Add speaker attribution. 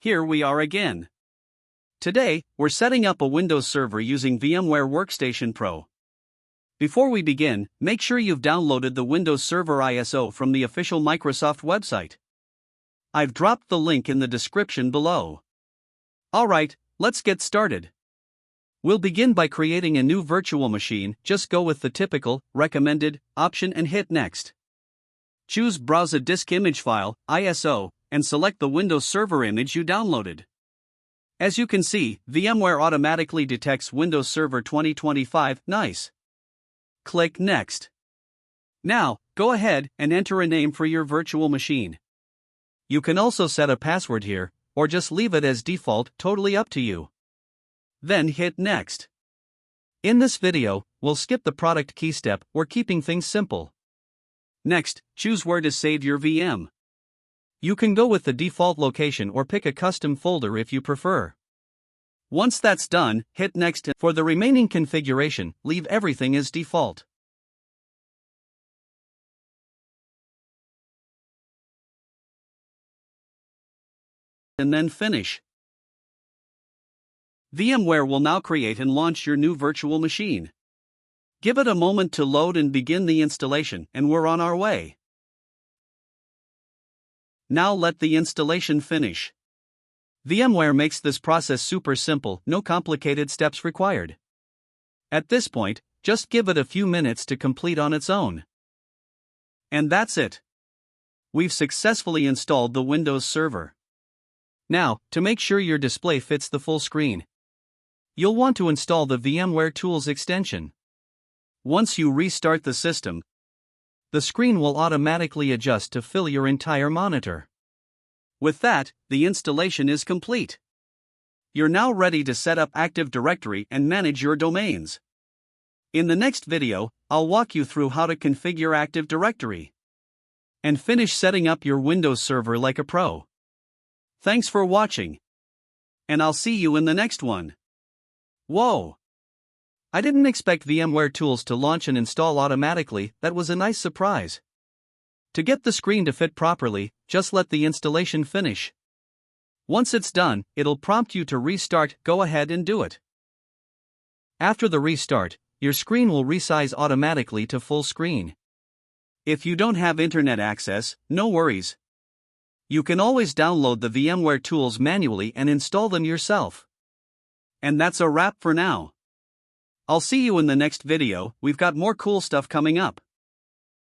Speaker 1: here we are again. Today, we're setting up a Windows server using VMware Workstation Pro. Before we begin, make sure you've downloaded the Windows Server ISO from the official Microsoft website. I've dropped the link in the description below. Alright, let's get started. We'll begin by creating a new virtual machine. Just go with the typical, recommended, option and hit Next. Choose Browse a Disk Image File, ISO, and select the Windows Server image you downloaded. As you can see, VMware automatically detects Windows Server 2025, nice. Click Next. Now, go ahead and enter a name for your virtual machine. You can also set a password here, or just leave it as default, totally up to you. Then hit Next. In this video, we'll skip the product key step, we're keeping things simple. Next, choose where to save your VM. You can go with the default location or pick a custom folder if you prefer. Once that's done, hit Next and for the remaining configuration, leave everything as default. And then finish. VMware will now create and launch your new virtual machine. Give it a moment to load and begin the installation, and we're on our way. Now let the installation finish. VMware makes this process super simple, no complicated steps required. At this point, just give it a few minutes to complete on its own. And that's it. We've successfully installed the Windows Server. Now, to make sure your display fits the full screen, you'll want to install the VMware Tools extension. Once you restart the system, the screen will automatically adjust to fill your entire monitor. With that, the installation is complete. You're now ready to set up Active Directory and manage your domains. In the next video, I'll walk you through how to configure Active Directory and finish setting up your Windows Server like a pro. Thanks for watching, and I'll see you in the next one. Whoa! I didn't expect VMware Tools to launch and install automatically. That was a nice surprise. To get the screen to fit properly, just let the installation finish. Once it's done, it'll prompt you to restart. Go ahead and do it. After the restart, your screen will resize automatically to full screen. If you don't have internet access, no worries. You can always download the VMware Tools manually and install them yourself. And that's a wrap for now. I'll see you in the next video. We've got more cool stuff coming up.